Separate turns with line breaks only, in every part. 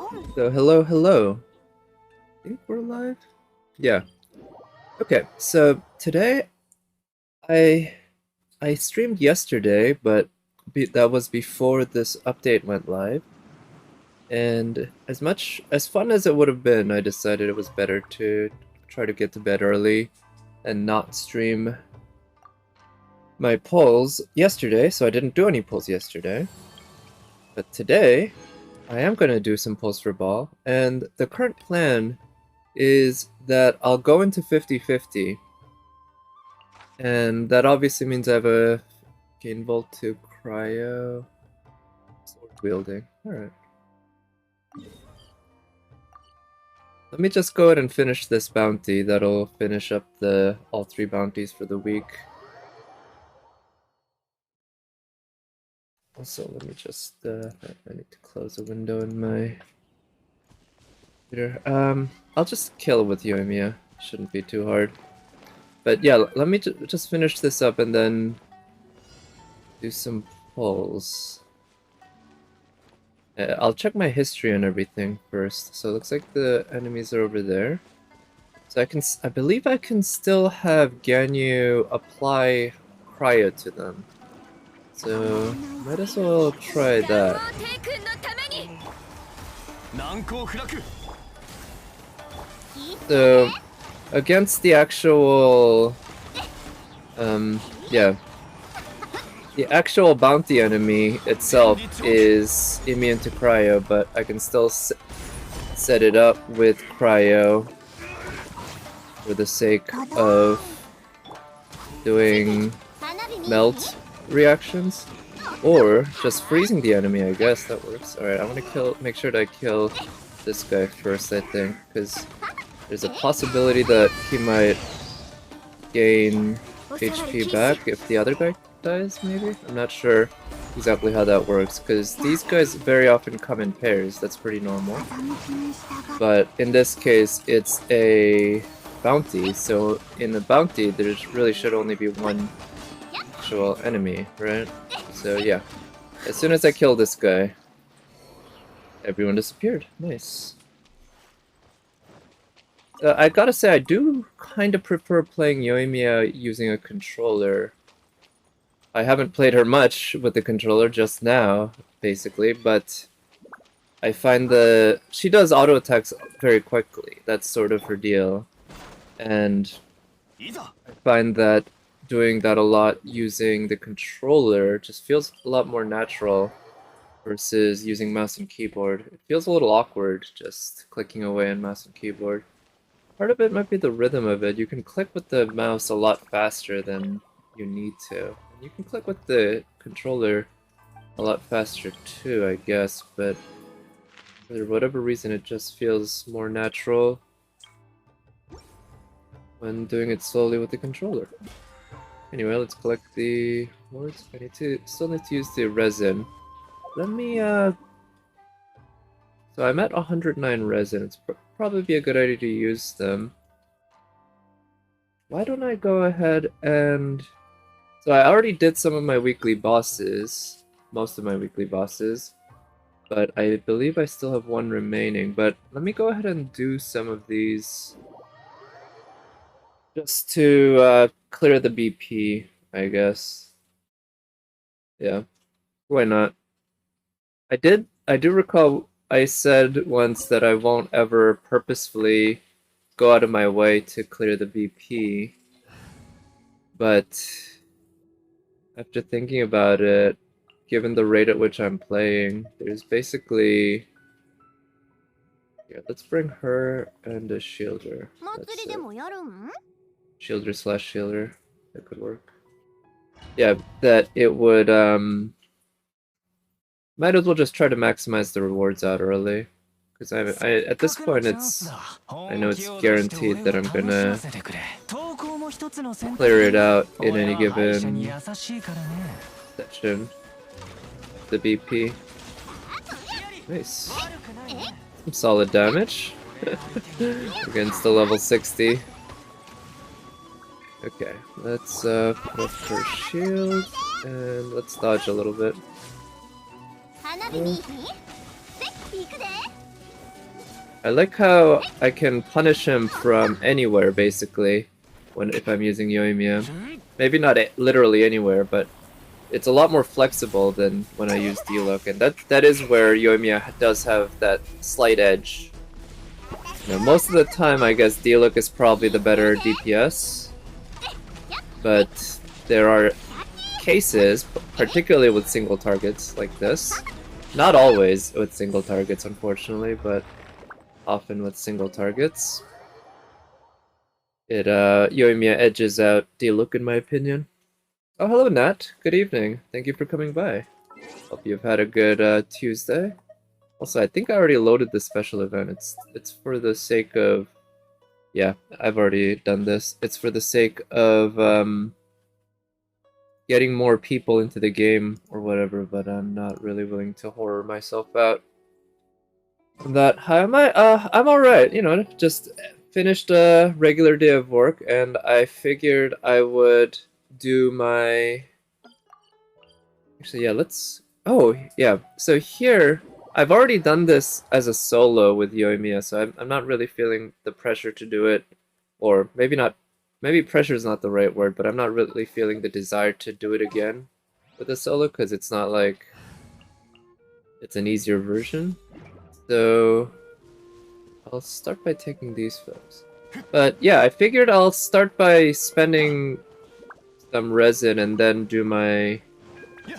So hello, hello. I think we're live? Yeah. Okay, so today I I streamed yesterday, but that was before this update went live. And as fun as it would have been, I decided it was better to try to get to bed early and not stream my polls yesterday, so I didn't do any polls yesterday. But today, I am going to do some polls for Baal, and the current plan is that I'll go into 50-50, and that obviously means I have a gain volt to cryo sword wielding. Alright. Let me just go ahead and finish this bounty. That'll finish up all 3 bounties for the week. Also, let me just I need to close a window in my computer. I'll just kill with Yoimiya. Shouldn't be too hard. But yeah, let me just finish this up and then do some polls. I'll check my history and everything first. So it looks like the enemies are over there. So I believe I can still have Ganyu apply cryo to them. So might as well try that. So against the actual yeah, the actual bounty enemy itself is immune to cryo, but I can still set it up with cryo for the sake of doing melt reactions, or just freezing the enemy. I guess that works. Alright, I'm gonna make sure to kill this guy first, I think, because there's a possibility that he might gain HP back if the other guy dies, maybe? I'm not sure exactly how that works, because these guys very often come in pairs. That's pretty normal. But in this case, it's a bounty, so in the bounty, there really should only be one actual enemy, right? So yeah, as soon as I kill this guy, everyone disappeared. Nice. I gotta say, I do kind of prefer playing Yoimiya using a controller. I haven't played her much with the controller just now, basically, but I find she does auto attacks very quickly. That's sort of her deal. And I find that doing that a lot using the controller just feels a lot more natural versus using mouse and keyboard. It feels a little awkward just clicking away on mouse and keyboard. Part of it might be the rhythm of it. You can click with the mouse a lot faster than you need to. You can click with the controller a lot faster too, I guess, but for whatever reason it just feels more natural when doing it slowly with the controller. Anyway, let's collect the wards. Still need to use the resin. Let me so I'm at 109 resin. It's probably be a good idea to use them. Why don't I go ahead and... So I already did some of my weekly bosses, most of my weekly bosses, but I believe I still have one remaining. But let me go ahead and do some of these just to clear the BP, I guess. Yeah, why not? I do recall I said once that I won't ever purposefully go out of my way to clear the BP, but after thinking about it, given the rate at which I'm playing, there's basically... Yeah, let's bring her and a shielder. Shielder slash shielder. That could work. Yeah, that it would, might as well just try to maximize the rewards out early. Because at this point, I know it's guaranteed that I'm gonna clear it out in any given session. The BP. Nice. Some solid damage. Against the level 60. Okay, let's put up her shield, and let's dodge a little bit. I like how I can punish him from anywhere, basically, if I'm using Yoimiya. Maybe not literally anywhere, but it's a lot more flexible than when I use D-Look, and that is where Yoimiya does have that slight edge. You know, most of the time, I guess D-Look is probably the better DPS, but there are cases, particularly with single targets like this. Not always with single targets, unfortunately, but often with single targets. Yoimiya edges out D-Look in my opinion. Oh, hello Nat. Good evening. Thank you for coming by. Hope you've had a good Tuesday. Also, I think I already loaded the special event. It's for the sake of... Yeah, I've already done this. It's for the sake of getting more people into the game or whatever, but I'm not really willing to horror myself out. That, how am I? I'm alright, you know, just finished a regular day of work, and I figured I would do my... Actually, yeah, let's... Oh, yeah, so here, I've already done this as a solo with Yoimiya, so I'm not really feeling the pressure to do it, or maybe not, maybe pressure is not the right word, but I'm not really feeling the desire to do it again with a solo, because it's not like it's an easier version. So I'll start by taking these folks. But yeah, I figured I'll start by spending some resin and then do my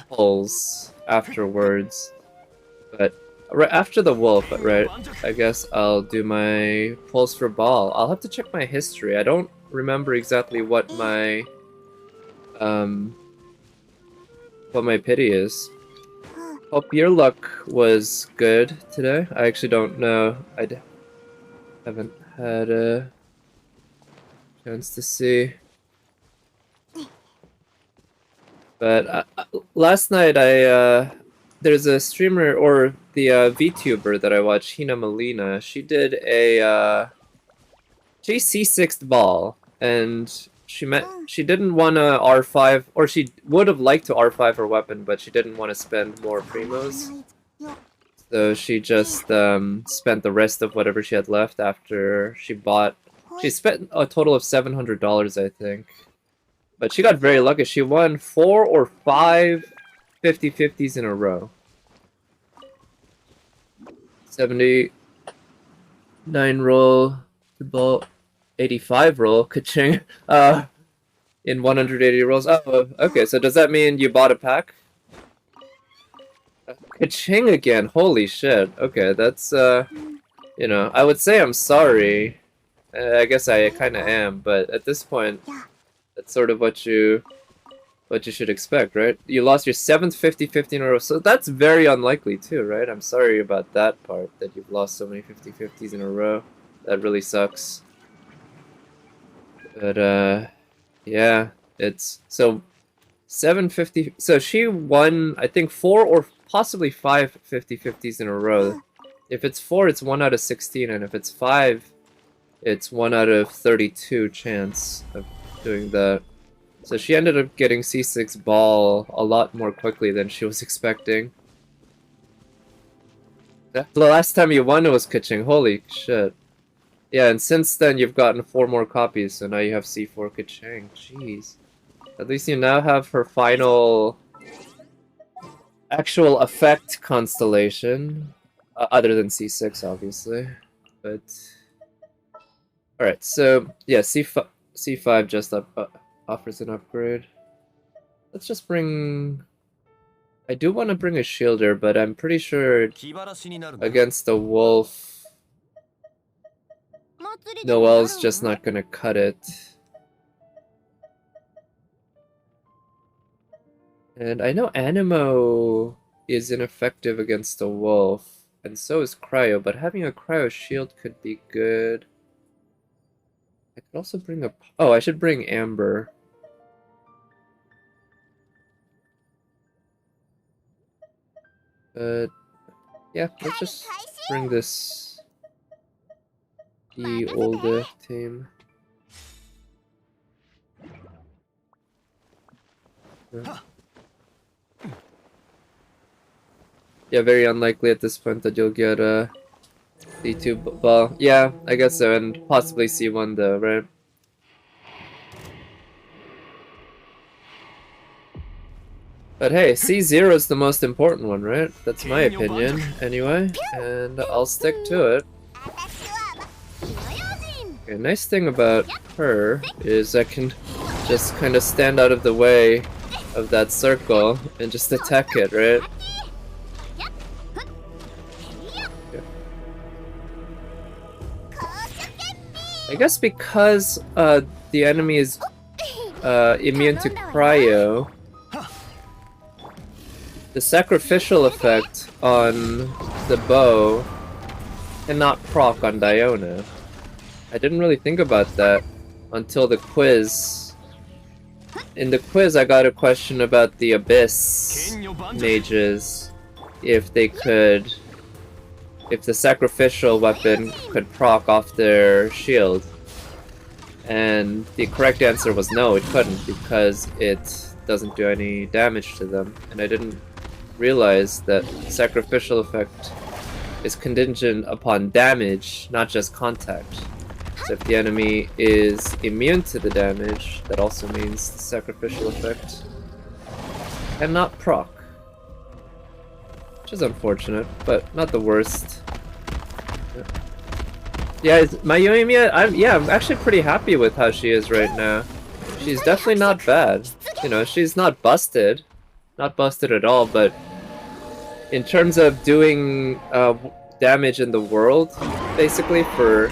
pulls afterwards. But right after the wolf, right? I guess I'll do my pulls for Baal. I'll have to check my history. I don't remember exactly what my pity is. Hope your luck was good today. I actually don't know. I haven't had a chance to see. But last night there's a streamer, or the VTuber that I watch, Hina Melina. She did a she C6'd Baal, and she didn't want to R5, or she would have liked to R5 her weapon, but she didn't want to spend more primos. So she just spent the rest of whatever she had left after she bought. She spent a total of $700, I think. But she got very lucky. She won 4 or 5 50-50s in a row. 79 roll to Baal, 85 roll, ka-ching. In 180 rolls. Oh, okay, so does that mean you bought a pack? Ka-ching again, holy shit. Okay, that's, you know, I would say I'm sorry. I guess I kinda am, but at this point, that's sort of what you should expect, right? You lost your 7th 50-50 in a row, so that's very unlikely too, right? I'm sorry about that part, that you've lost so many 50-50s in a row. That really sucks. But, yeah, it's... So, 750... So she won, I think, 4 or possibly 5 50-50s in a row. If it's 4, it's 1 out of 16, and if it's 5, it's 1 out of 32 chance of doing that. So she ended up getting C6 Baal a lot more quickly than she was expecting. The last time you won it was Kaching, holy shit. Yeah, and since then you've gotten 4 more copies, so now you have C4 Kaching, jeez. At least you now have her final actual effect constellation, other than C6 obviously, but... Alright, so yeah, C5 just offers an upgrade. Let's just bring... I do want to bring a shielder, but I'm pretty sure against the wolf, Noelle's just not gonna cut it. And I know Animo is ineffective against the wolf, and so is Cryo, but having a Cryo shield could be good. I could also bring a... Oh, I should bring Amber. But yeah, let's just bring this older team. Yeah, very unlikely at this point that you'll get C2 Baal. Yeah, I guess so, and possibly C1 though, right? But hey, C0 is the most important one, right? That's my opinion, anyway, and I'll stick to it. Okay, nice thing about her is I can just kind of stand out of the way of that circle and just attack it, right? Okay. I guess because the enemy is immune to cryo, the sacrificial effect on the bow cannot proc on Diona. I didn't really think about that until the quiz. In the quiz, I got a question about the Abyss mages, if the sacrificial weapon could proc off their shield. And the correct answer was no, it couldn't, because it doesn't do any damage to them. And I didn't realize that sacrificial effect is contingent upon damage, not just contact. So if the enemy is immune to the damage, that also means the sacrificial effect cannot proc. Which is unfortunate, but not the worst. Yeah, my Yoimiya, I'm actually pretty happy with how she is right now. She's definitely not bad. You know, she's not busted. Not busted at all, but in terms of doing damage in the world, basically for,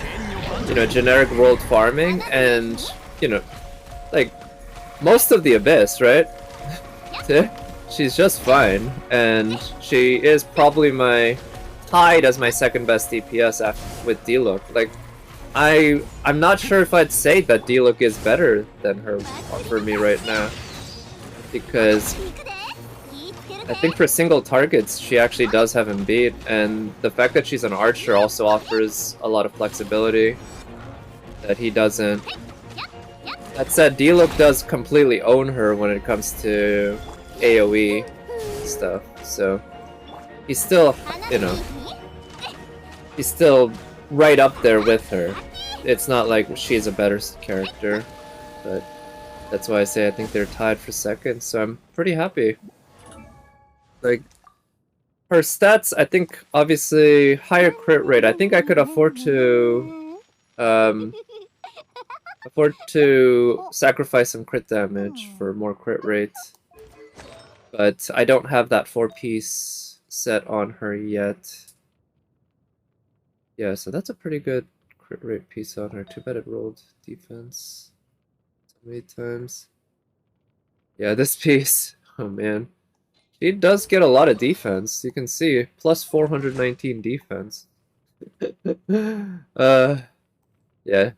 you know, generic world farming and, you know, like, most of the Abyss, right? She's just fine, and she is probably tied as my second best DPS with D-Look. Like, I'm not sure if I'd say that D-Look is better than her for me right now, because I think for single targets she actually does have him beat, and the fact that she's an archer also offers a lot of flexibility that he doesn't. That said, D-Look does completely own her when it comes to AoE stuff, so he's still, you know, he's still right up there with her. It's not like she's a better character, but that's why I say I think they're tied for second, so I'm pretty happy. Like, her stats, I think, obviously, higher crit rate. I think I could afford to sacrifice some crit damage for more crit rate. But I don't have that 4-piece set on her yet. Yeah, so that's a pretty good crit rate piece on her. Too bad it rolled defense so many times. Yeah, this piece, oh man. She does get a lot of defense. You can see, plus 419 defense. Yeah.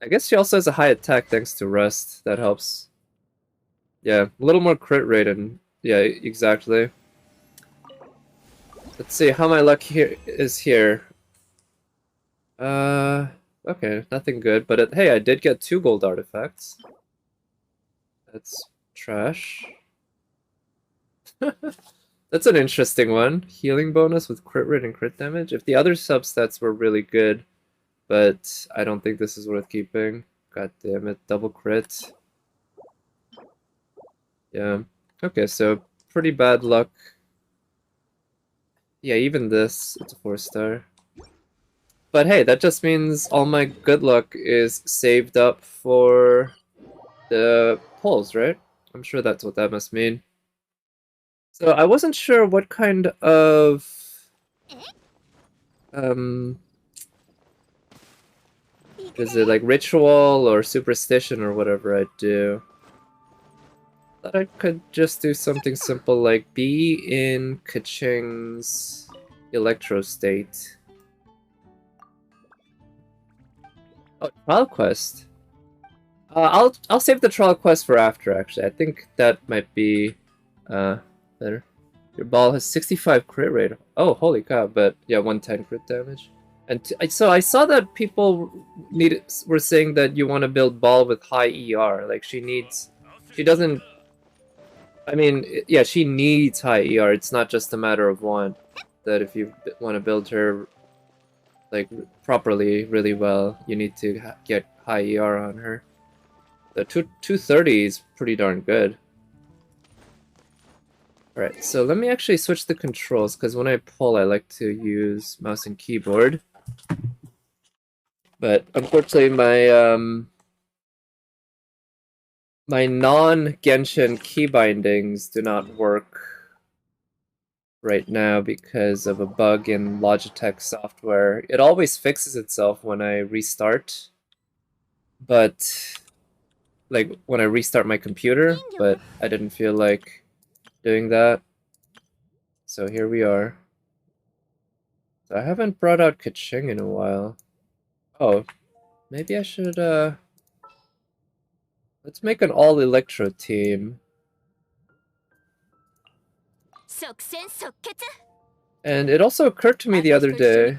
I guess she also has a high attack thanks to rest. That helps. Yeah, a little more crit rate and yeah, exactly. Let's see how my luck here is here. Okay, nothing good, but hey, I did get 2 gold artifacts. That's trash. That's an interesting one. Healing bonus with crit rate and crit damage. If the other substats were really good, but I don't think this is worth keeping. God damn it, double crit. Yeah. Okay, so pretty bad luck. Yeah, even this, it's a 4-star. But hey, that just means all my good luck is saved up for the polls, right? I'm sure that's what that must mean. So I wasn't sure what kind of is it like ritual or superstition or whatever I'd do. Thought I could just do something simple like be in Kaching's electro state. Oh, trial quest. I'll save the trial quest for after. Actually, I think that might be better. Your ball has 65 crit rate. Oh, holy cow! But yeah, 110 crit damage. And so I saw that people were saying that you want to build ball with high ER. Like she doesn't. I mean, yeah, she needs high ER. It's not just a matter of want. That if you want to build her like properly really well, you need to get high ER on her. The 230 is pretty darn good. Alright, so let me actually switch the controls, because when I pull, I like to use mouse and keyboard. But unfortunately, my non-Genshin key bindings do not work right now because of a bug in Logitech software. It always fixes itself when I restart, but like when I restart my computer, but I didn't feel like doing that. So here we are. So I haven't brought out Kaching in a while. Oh, maybe I should let's make an all Electro team. And it also occurred to me the other day,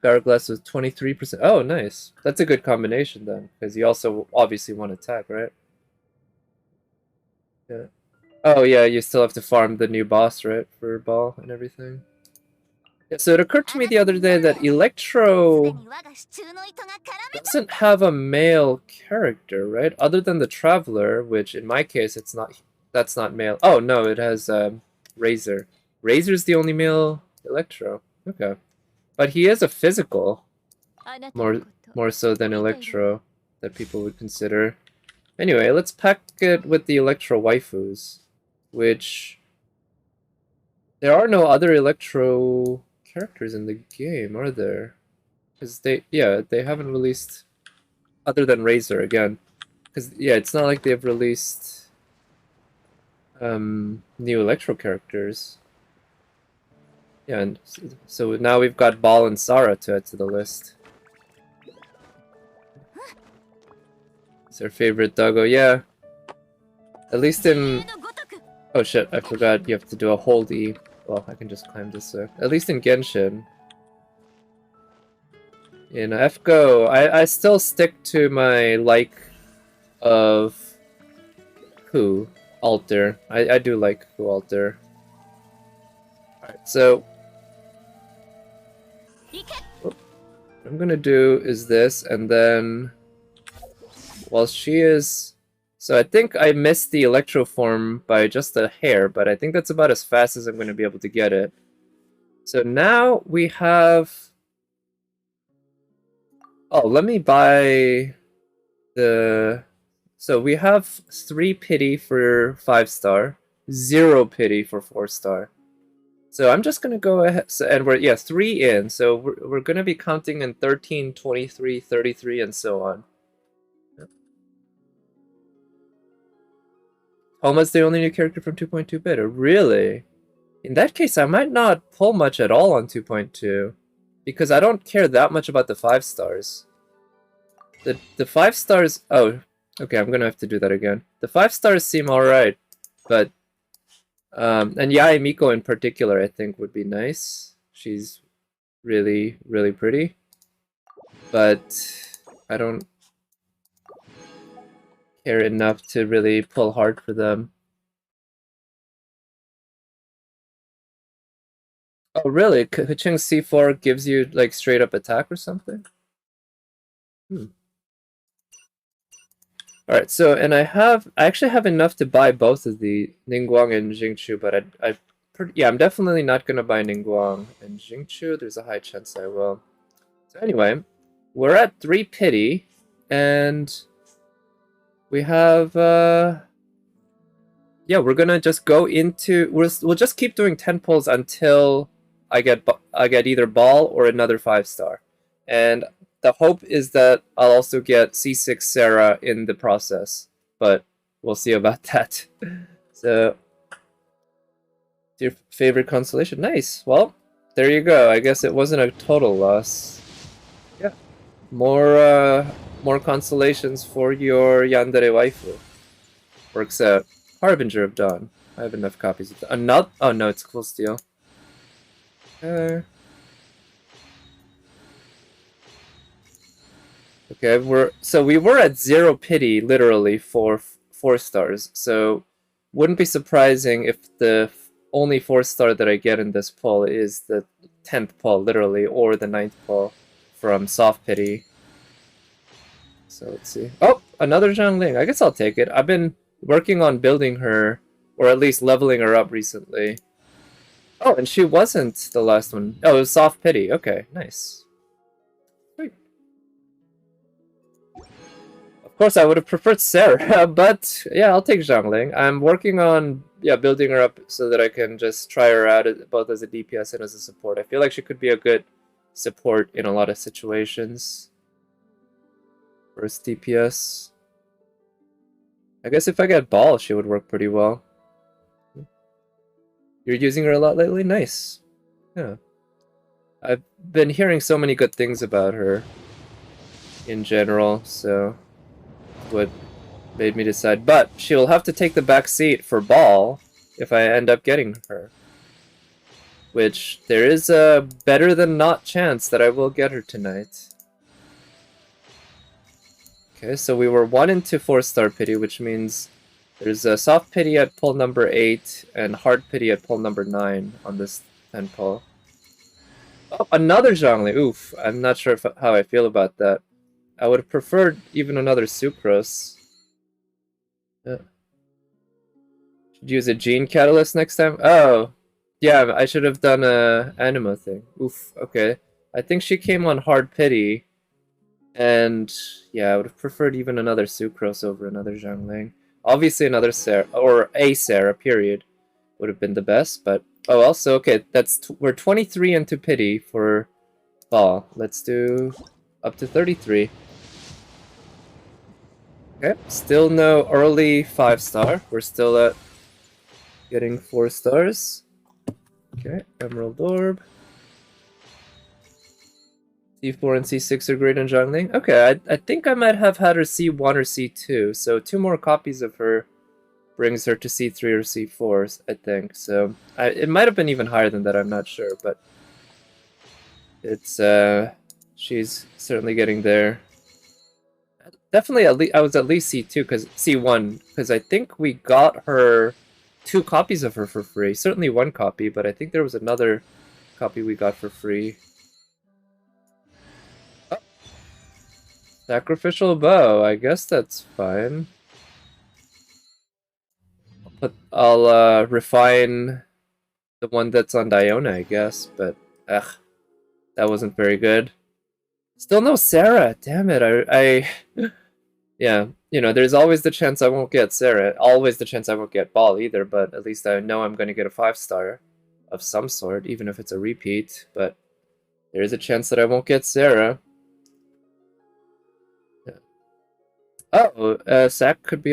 Hourglass was 23%. Oh, nice. That's a good combination then, because you also obviously want attack, right? Yeah. Oh yeah, you still have to farm the new boss, right, for Baal and everything. Yeah, so it occurred to me the other day that Electro doesn't have a male character, right? Other than the Traveler, which in my case it's not. That's not male. Oh no, it has Razor. Razor's the only male Electro. Okay, but he is a physical, more so than Electro, that people would consider. Anyway, let's pack it with the Electro waifus, which there are no other Electro characters in the game, are there? Because they haven't released, other than Razor again. Because yeah, it's not like they've released new Electro characters. Yeah, and so now we've got Baal and Sarah to add to the list. It's their favorite doggo, yeah. At least in... Oh shit, I forgot you have to do a hold E. Well, I can just climb this way. At least in Genshin. In FGO, I still stick to my like of Ku Alter. I do like Ku Alter. Alright, so what I'm gonna do is this, and then while she is... So I think I missed the Electro form by just a hair, but I think that's about as fast as I'm gonna be able to get it. So now we have... Oh, let me buy the... So we have 3 pity for 5-star, 0 pity for 4-star. So I'm just gonna go ahead, and we're 3 in, so we're gonna be counting in 13, 23, 33, and so on. Homa's the only new character from 2.2 beta. Really? In that case, I might not pull much at all on 2.2, because I don't care that much about the 5 stars. The 5 stars... Oh, okay, I'm gonna have to do that again. The 5 stars seem alright, but... and Yae Miko in particular, I think, would be nice. She's really, really pretty. But I don't care enough to really pull hard for them. Oh, really? Kaching C4 gives you, like, straight up attack or something? Alright, so, and I actually have enough to buy both of the Ningguang and Jingchu, but I'm definitely not gonna buy Ningguang and Jingchu. There's a high chance I will. So anyway, we're at 3 pity, and we have, yeah, we're gonna just go into, we'll just keep doing 10 pulls until I get either Baal or another 5-star. And the hope is that I'll also get C6 Sarah in the process, but we'll see about that. So, your favorite constellation? Nice. Well, there you go. I guess it wasn't a total loss. Yeah, more constellations for your Yandere waifu. Works out. Harbinger of Dawn. I have enough copies of that. Not. Oh no, it's Cool Steel. Okay, we were at 0 pity literally for 4 stars. So wouldn't be surprising if the only 4-star that I get in this pull is the 10th pull, literally, or the 9th pull from Soft Pity. So let's see. Oh, another Zhangling. I guess I'll take it. I've been working on building her, or at least leveling her up recently. Oh, and she wasn't the last one. Oh, it was Soft Pity. Okay, nice. Sweet. Of course, I would have preferred Sarah, but yeah, I'll take Zhangling. I'm working on building her up so that I can just try her out both as a DPS and as a support. I feel like she could be a good support in a lot of situations. First DPS. I guess if I get Baal, she would work pretty well. You're using her a lot lately? Nice. Yeah. I've been hearing so many good things about her in general, so what made me decide. But she'll have to take the back seat for Baal if I end up getting her. Which there is a better than not chance that I will get her tonight. Okay, so we were 1 into 4-star pity, which means there's a soft pity at pull number 8 and hard pity at pull number 9 on this 10 pull. Oh, another Zhongli. Oof, I'm not sure how I feel about that. I would have preferred even another Sucrose. Should use a Gene Catalyst next time? Oh, yeah, I should have done a Animo thing. Oof, okay. I think she came on hard pity. And yeah, I would have preferred even another Sucrose over another Zhangling. Obviously another Sarah, or a Sarah, period, would have been the best, but oh, also, okay, we're 23 into pity for Baal. Let's do up to 33. Okay, still no early 5-star. We're still at getting 4 stars. Okay, Emerald Orb. C4 and C6 are great on Zhangling. Okay, I think I might have had her C1 or C2, so 2 more copies of her brings her to C3 or C4, I think. So it might have been even higher than that, I'm not sure, but it's she's certainly getting there. Definitely, I was at least C2, C1, because I think we got her 2 copies of her for free. Certainly 1 copy, but I think there was another copy we got for free. Sacrificial bow, I guess that's fine. I'll refine the one that's on Diona, I guess, but that wasn't very good. Still no Sarah, damn it, I yeah, you know, there's always the chance I won't get Sarah, always the chance I won't get Baal either, but at least I know I'm going to get a 5-star of some sort, even if it's a repeat, but there is a chance that I won't get Sarah. Oh, Sack could be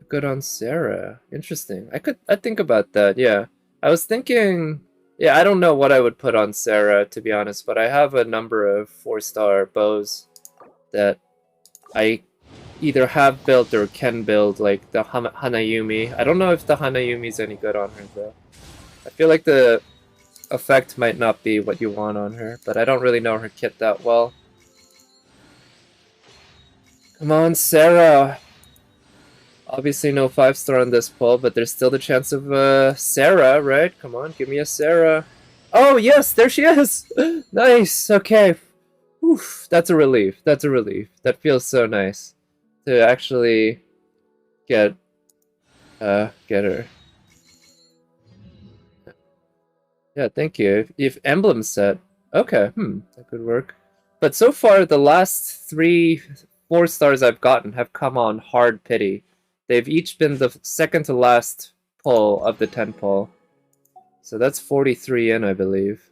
good on Sarah. Interesting. I'd think about that, yeah. I was thinking, yeah, I don't know what I would put on Sarah, to be honest, but I have a number of 4-star bows that I either have built or can build, like the Hanayumi. I don't know if the Hanayumi's any good on her, though. I feel like the effect might not be what you want on her, but I don't really know her kit that well. Come on, Sarah! Obviously no 5-star on this pull, but there's still the chance of Sarah, right? Come on, give me a Sarah. Oh, yes, there she is! Nice, okay. Oof, that's a relief, that's a relief. That feels so nice to actually get her. Yeah, thank you. If emblem set, okay, that could work. But so far, the last 3 4-stars I've gotten have come on hard pity. They've each been the second to last pull of the 10 pull. So that's 43 in, I believe.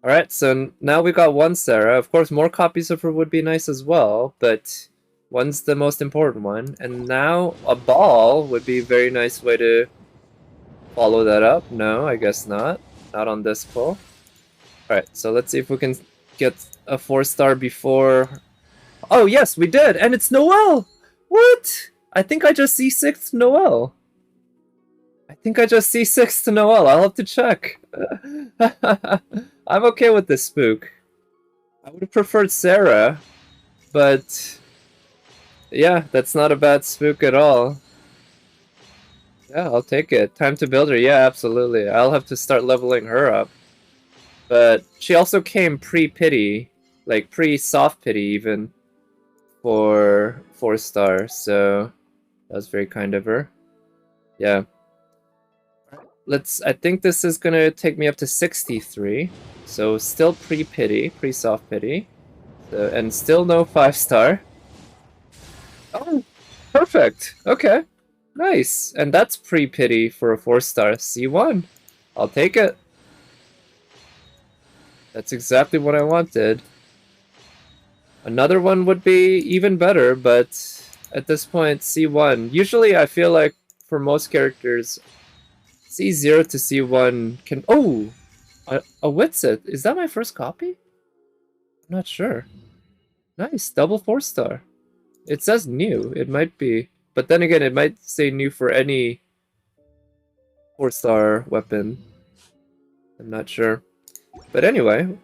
Alright, so now we got 1 Sarah. Of course, more copies of her would be nice as well, but 1's the most important one. And now a Baal would be a very nice way to follow that up. No, I guess not. Not on this pull. Alright, so let's see if we can get a 4-star before... Oh, yes, we did! And it's Noelle! What? I think I just C6'd Noelle. I think I just C6'd Noelle. I'll have to check. I'm okay with this spook. I would have preferred Sarah, but... yeah, that's not a bad spook at all. Yeah, I'll take it. Time to build her. Yeah, absolutely. I'll have to start leveling her up. But she also came pre-pity, like pre-soft pity even, for 4-star, so that was very kind of her. Yeah. I think this is gonna take me up to 63. So still pre-pity, pre-soft pity. So, and still no 5-star. Oh, perfect. Okay. Nice. And that's pre-pity for a 4-star. C1. I'll take it. That's exactly what I wanted. Another one would be even better, but at this point, C1. Usually I feel like for most characters, C0 to C1 can... Oh! A Witsit. Is that my first copy? I'm not sure. Nice. Double 4-star. It says new. It might be. But then again, it might say new for any 4-star weapon. I'm not sure. But anyway,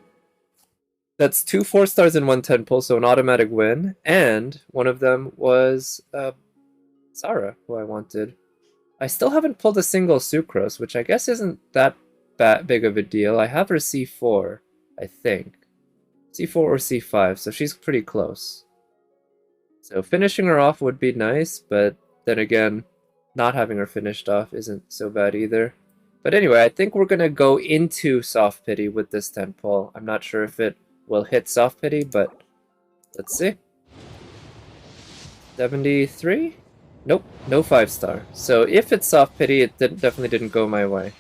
that's 2 4-stars in one 10 pull, so an automatic win. And one of them was Sarah, who I wanted. I still haven't pulled a single Sucrose, which I guess isn't that big of a deal. I have her C4, I think. C4 or C5, so she's pretty close. So finishing her off would be nice, but then again, not having her finished off isn't so bad either. But anyway, I think we're gonna go into Soft Pity with this 10 pull. I'm not sure if it will hit Soft Pity, but let's see. 73? Nope, no 5-star. So if it's Soft Pity, it definitely didn't go my way.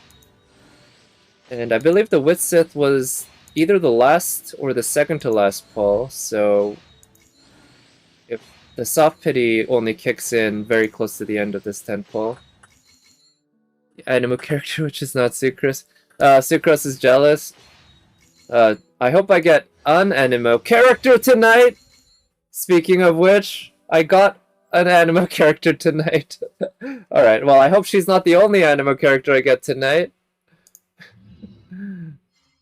And I believe the Witsith was either the last or the second to last pull, so if the Soft Pity only kicks in very close to the end of this 10 pull. The Animo character, which is not Sucrose. Sucrose is jealous. I hope I get an Animo character tonight! Speaking of which, I got an Animo character tonight. Alright, well, I hope she's not the only Animo character I get tonight.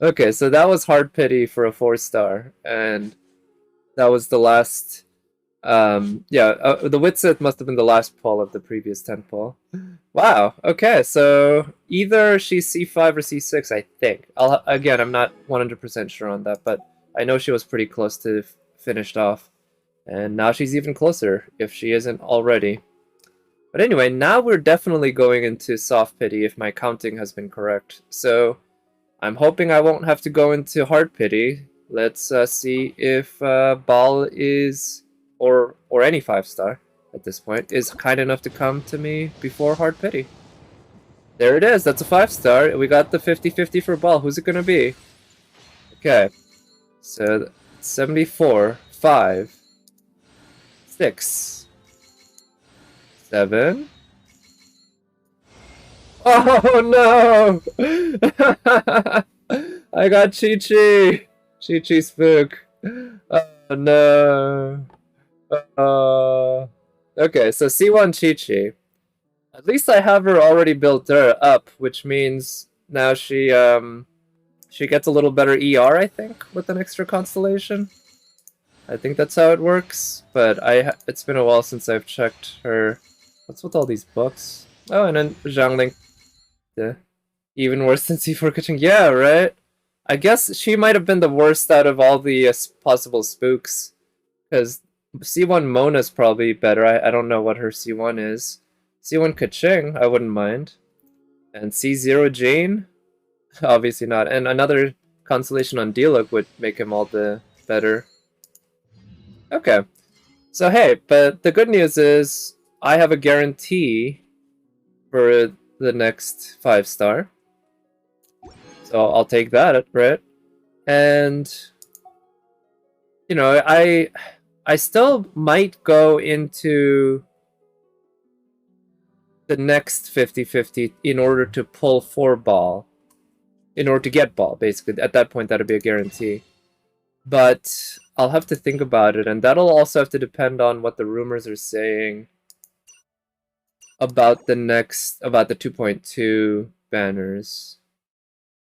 Okay, so that was Hard Pity for a 4-star, and that was the last... the Witsith must have been the last pull of the previous 10 pull. Wow, okay, so either she's C5 or C6, I think. Again, I'm not 100% sure on that, but I know she was pretty close to finished off. And now she's even closer, if she isn't already. But anyway, now we're definitely going into Soft Pity if my counting has been correct. So I'm hoping I won't have to go into Hard Pity. Let's see if Baal is, or any 5-star at this point, is kind enough to come to me before Hard Pity. There it is, that's a 5-star. We got the 50-50 for Baal. Who's it gonna be? Okay, so 74, 5, 6, 7. Oh no! I got Chi-Chi! Chi-Chi Spook. Oh no. Okay, so C1 Chi-Chi. At least I have her already built up, which means now she gets a little better ER, I think, with an extra constellation. I think that's how it works, but it's been a while since I've checked her. What's with all these books? Oh, and then Zhangling. Yeah. Even worse than C4 Kuching. Yeah, right? I guess she might have been the worst out of all the possible spooks. Because C1 Mona's probably better. I don't know what her C1 is. C1 Kaching, I wouldn't mind. And C0 Jane? Obviously not. And another constellation on Diluc would make him all the better. Okay. So hey, but the good news is I have a guarantee for the next 5-star. So I'll take that, right? And you know, I still might go into the next 50-50 in order to pull for Baal. In order to get Baal, basically. At that point, that'll be a guarantee. But I'll have to think about it, and that'll also have to depend on what the rumors are saying about the 2.2 banners.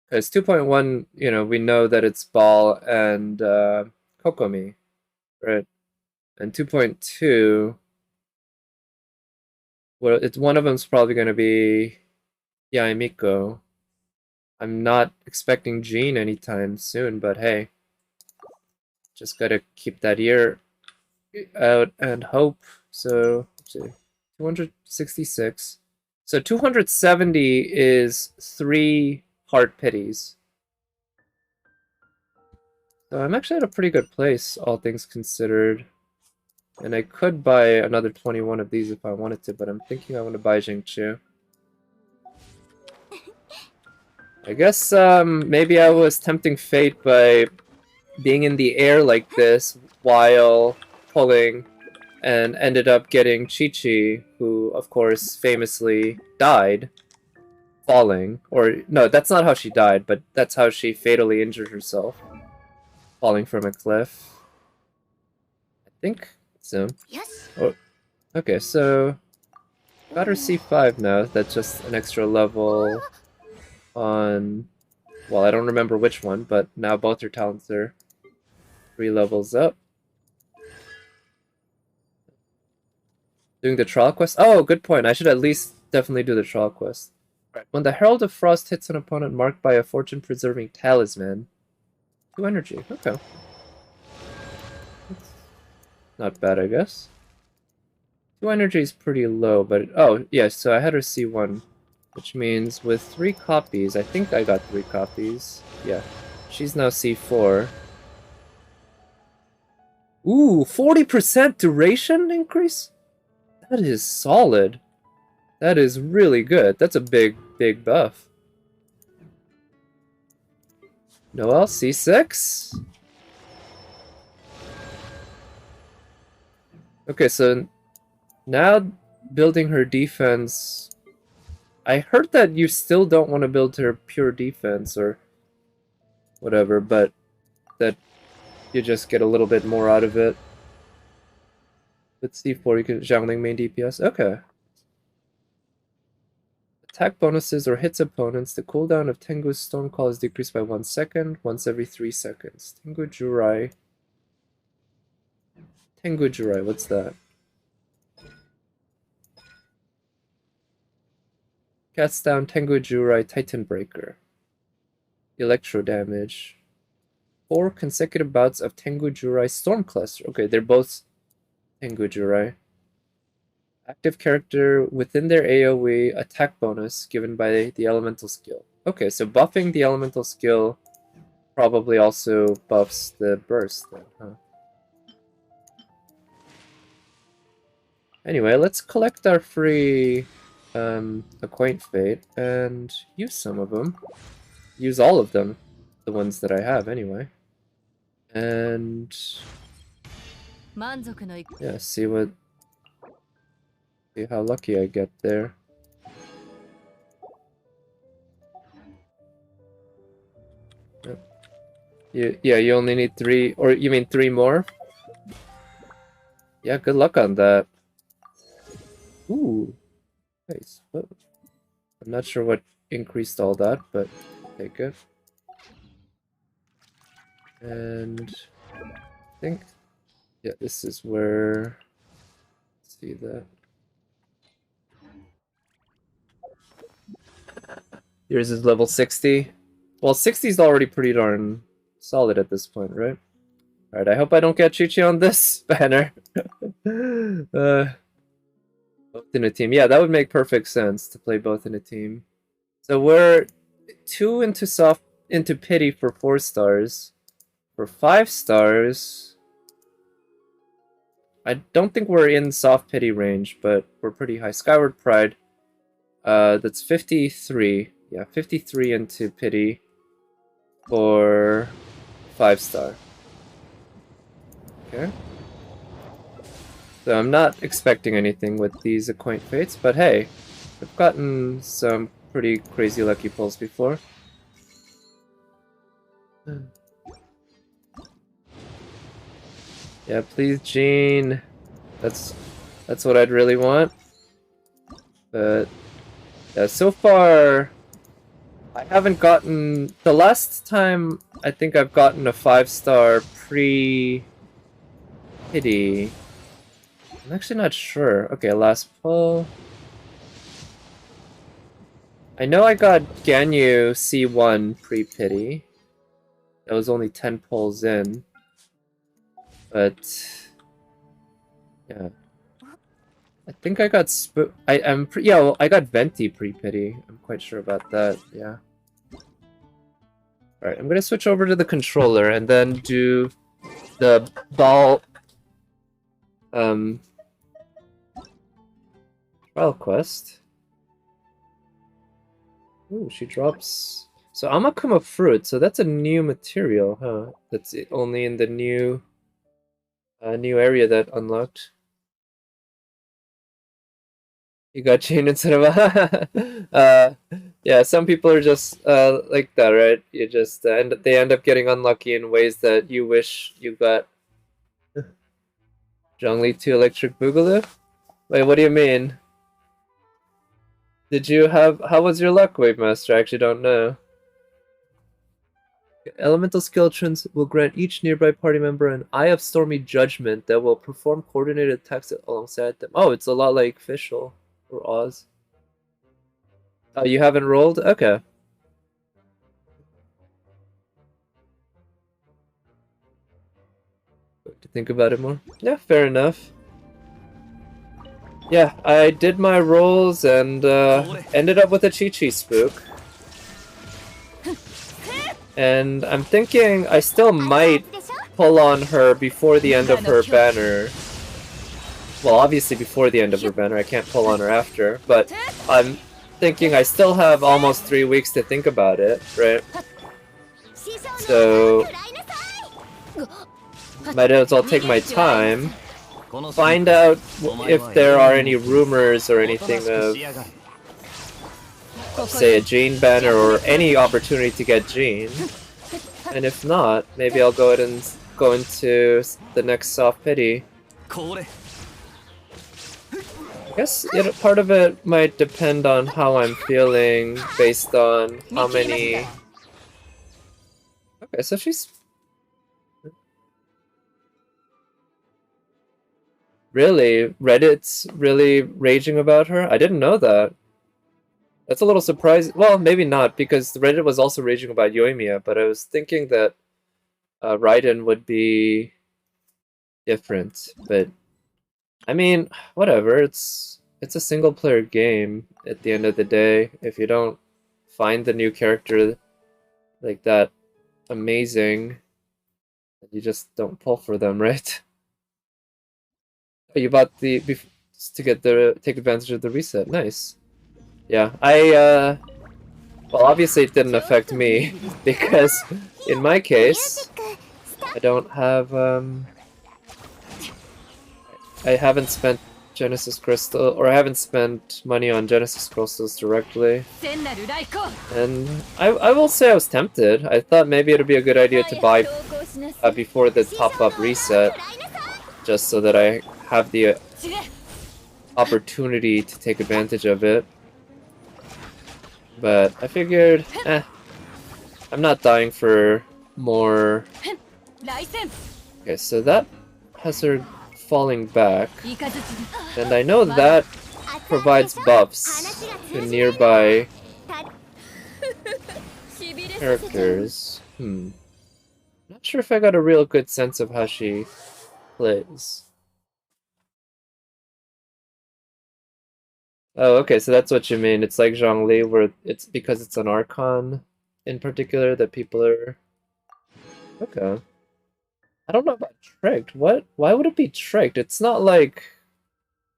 Because 2.1, you know, we know that it's Baal and Kokomi, right? And 2.2, Well, it's one of them's probably gonna be Yaemiko. I'm not expecting Jean anytime soon, but hey, just gotta keep that ear out and hope. So, let's see, 266. So 270 is 3 heart pities. So I'm actually at a pretty good place, all things considered. And I could buy another 21 of these if I wanted to, but I'm thinking I want to buy Jingchu. I guess maybe I was tempting fate by being in the air like this while pulling, and ended up getting Chi-Chi, who of course famously died falling. Or no, that's not how she died, but that's how she fatally injured herself, falling from a cliff. I think so.
Yes.
Oh, okay, so got her C5 now. That's just an extra level on, well, I don't remember which one, but now both her talents are 3 levels up. Doing the trial quest? Oh, good point. I should at least definitely do the trial quest. Right. When the Herald of Frost hits an opponent marked by a fortune-preserving talisman, 2 energy. Okay. That's not bad, I guess. 2 energy is pretty low, but... Oh, yeah, so I had her C1, which means with 3 copies, I think I got 3 copies. Yeah. She's now C4. Ooh, 40% duration increase? That is solid. That is really good. That's a big, big buff. Noelle, C6? Okay, so now building her defense... I heard that you still don't want to build her pure defense or whatever, but that you just get a little bit more out of it. With C4, you can Xiangling main DPS. Okay. Attack bonuses or hits opponents. The cooldown of Tengu's Storm Call is decreased by 1 second, once every 3 seconds. Tengu Jurai. Tengu Jurai, what's that? Cast down Tengu Jurai Titan Breaker. Electro damage. 4 consecutive bouts of Tengu Jurai Storm Cluster. Okay, they're both Tengu Jurai. Active character within their AoE attack bonus given by the elemental skill. Okay, so buffing the elemental skill probably also buffs the burst then, huh? Anyway, let's collect our free Acquaint Fate and use some of them. Use all of them. The ones that I have, anyway. And... yeah, see how lucky I get there. Yeah, you only need 3, or you mean 3 more? Yeah, good luck on that. Ooh, nice. Oh. I'm not sure what increased all that, but take it. And I think, yeah, this is where, let's see that. Yours is level 60. Well, 60 is already pretty darn solid at this point, right? Alright, I hope I don't get Chi-Chi on this banner. Both in a team. Yeah, that would make perfect sense to play both in a team. So we're 2 into pity for 4 stars. For 5 stars, I don't think we're in soft pity range, but we're pretty high. Skyward Pride, that's 53. Yeah, 53 into pity for 5 star. Okay. So I'm not expecting anything with these Acquaint Fates, but hey, I've gotten some pretty crazy lucky pulls before. Yeah, please, Jean. That's what I'd really want. But yeah, so far I haven't gotten... The last time I think I've gotten a 5-star pre-pity. I'm actually not sure. Okay, last pull. I know I got Ganyu C1 pre-pity. That was only 10 pulls in. But yeah. I think I got well, I got Venti pre-pity. I'm quite sure about that, yeah. Alright, I'm gonna switch over to the controller and then do the Baal trial quest. Ooh, she drops... So Amakuma fruit, so that's a new material, huh? That's only in the new area that unlocked. You got chain instead of yeah, some people are just like that, right? You just they end up getting unlucky in ways that you wish you got. Zhongli 2 Electric Boogaloo? Wait, what do you mean? Did you have... How was your luck, Wave Master? I actually don't know. Elemental Skeletons will grant each nearby party member an Eye of Stormy Judgment that will perform coordinated attacks alongside them. Oh, it's a lot like Fischl or Oz. Oh, you haven't rolled? Okay. To think about it more. Yeah, fair enough. Yeah, I did my rolls and ended up with a Chi-Chi spook. And I'm thinking I still might pull on her before the end of her banner. Well, obviously before the end of her banner, I can't pull on her after, but I'm thinking I still have almost 3 weeks to think about it, right? So might as well take my time, find out if there are any rumors or anything of, say, a Jane banner or any opportunity to get Jane. And if not, maybe I'll go ahead and go into the next soft pity. I guess part of it might depend on how I'm feeling based on how many... Okay, so she's... Really? Reddit's really raging about her? I didn't know that. That's a little surprising. Well, maybe not, because Reddit was also raging about Yoimiya, but I was thinking that Raiden would be different. But I mean, whatever. It's a single-player game at the end of the day. If you don't find the new character like that amazing, you just don't pull for them, right? You bought the to take advantage of the reset. Nice. Yeah, well, obviously it didn't affect me, because in my case, I don't have, I haven't spent Genesis Crystal, or I haven't spent money on Genesis Crystals directly. And I will say I was tempted. I thought maybe it would be a good idea to buy before the top-up reset, just so that I have the opportunity to take advantage of it. But I figured, I'm not dying for more. Okay, so that has her falling back. And I know that provides buffs to nearby characters. Not sure if I got a real good sense of how she plays. Oh, okay, so that's what you mean. It's like Zhongli, where it's because it's an Archon in particular that people are... Okay. I don't know about Tricked. What? Why would it be Tricked? It's not like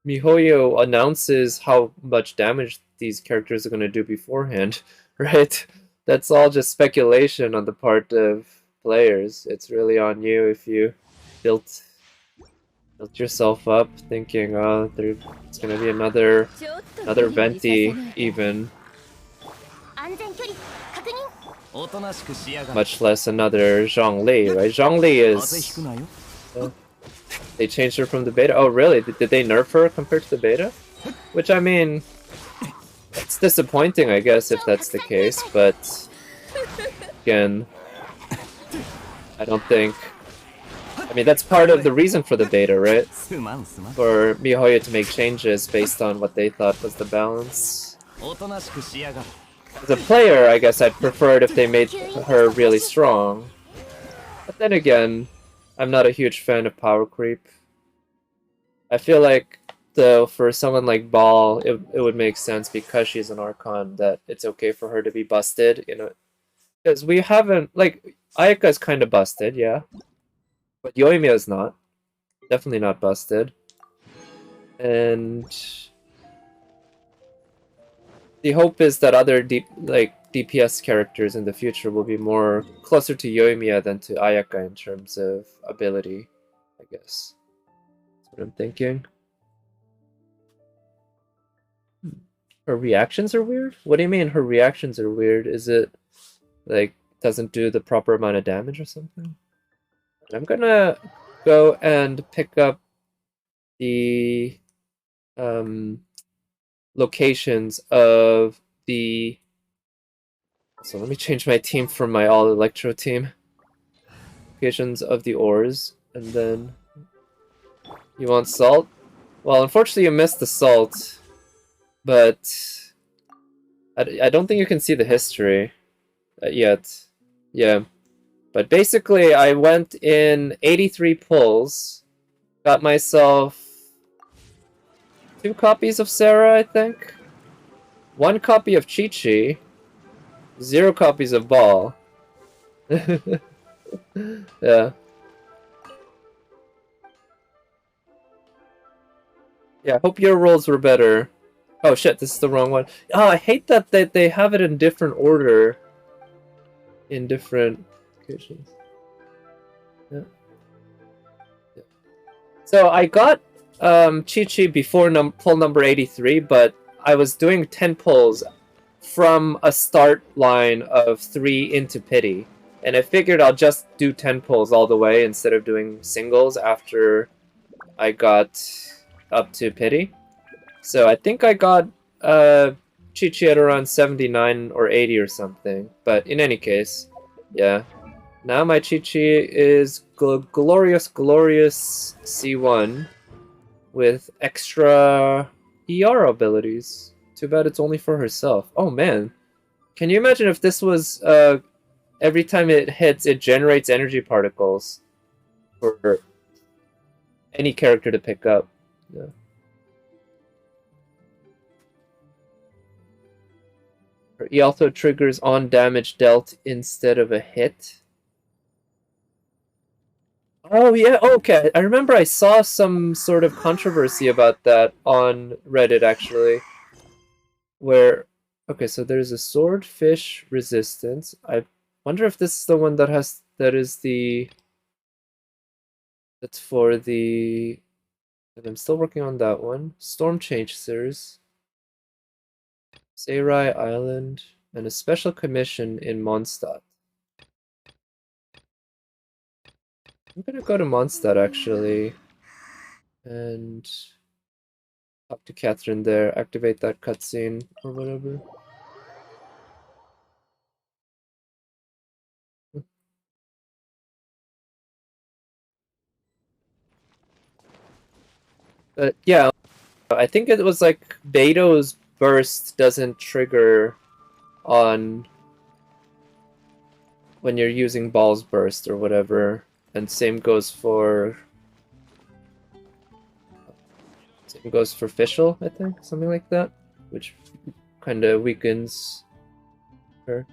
MiHoYo announces how much damage these characters are going to do beforehand, right? That's all just speculation on the part of players. It's really on you if you built yourself up thinking, oh, there's gonna be another Venti even. Much less another Zhongli, right? Zhongli is... they changed her from the beta? Oh, really? Did they nerf her compared to the beta? Which, I mean, it's disappointing, I guess, if that's the case, but again, I don't think... I mean, that's part of the reason for the beta, right? For MiHoYo to make changes based on what they thought was the balance. As a player, I guess I'd prefer it if they made her really strong. But then again, I'm not a huge fan of power creep. I feel like, though, for someone like Baal, it would make sense because she's an Archon that it's okay for her to be busted, you know. Because we haven't, like, Ayaka's kind of busted, yeah. But Yoimiya's not. Definitely not busted. And the hope is that other DPS characters in the future will be more closer to Yoimiya than to Ayaka in terms of ability, I guess. That's what I'm thinking. Her reactions are weird? What do you mean her reactions are weird? Is it like doesn't do the proper amount of damage or something? I'm gonna go and pick up the locations of the. So let me change my team from my all electro team. Locations of the ores, and then you want salt? Well, unfortunately, you missed the salt, but I don't think you can see the history yet. Yeah, but basically, I went in 83 pulls, got myself 2 copies of Sarah, I think, 1 copy of Chi-Chi, 0 copies of Baal. Yeah. Yeah, I hope your rolls were better. Oh shit, this is the wrong one. Oh, I hate that they have it in different order. In different occasions. Yeah. Yeah. So I got Chi-Chi before pull number 83, but I was doing 10 pulls from a start line of 3 into pity. And I figured I'll just do 10 pulls all the way instead of doing singles after I got up to pity. So I think I got Chi-Chi at around 79 or 80 or something. But in any case, yeah. Now my Chi-Chi is glorious C1 with extra ER abilities. Too bad it's only for herself. Oh man. Can you imagine if this was every time it hits, it generates energy particles for any character to pick up? Yeah. He also triggers on damage dealt instead of a hit. Oh yeah, okay. I remember I saw some sort of controversy about that on Reddit actually. Where okay, so there's a swordfish resistance. I wonder if this is the one that's for the and I'm still working on that one. Storm Chasers. Seirai Island, and a special commission in Mondstadt. I'm gonna go to Mondstadt actually, and talk to Catherine there, activate that cutscene or whatever. But yeah, I think it was like Beto's burst doesn't trigger on when you're using Baal's burst or whatever, and same goes for Fischl, I think, something like that, which kind of weakens her.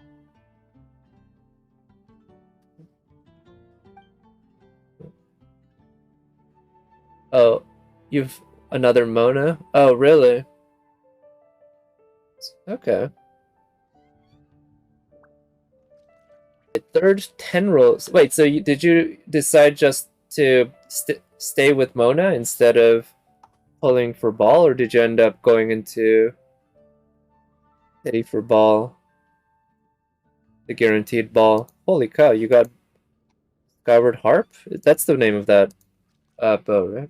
Oh, you've another Mona? Oh, really? Okay. Third 10 rolls. Wait, so did you decide just to stay with Mona instead of pulling for Baal, or did you end up going into pity for Baal? The guaranteed Baal. Holy cow, you got Skyward Harp? That's the name of that bow, right?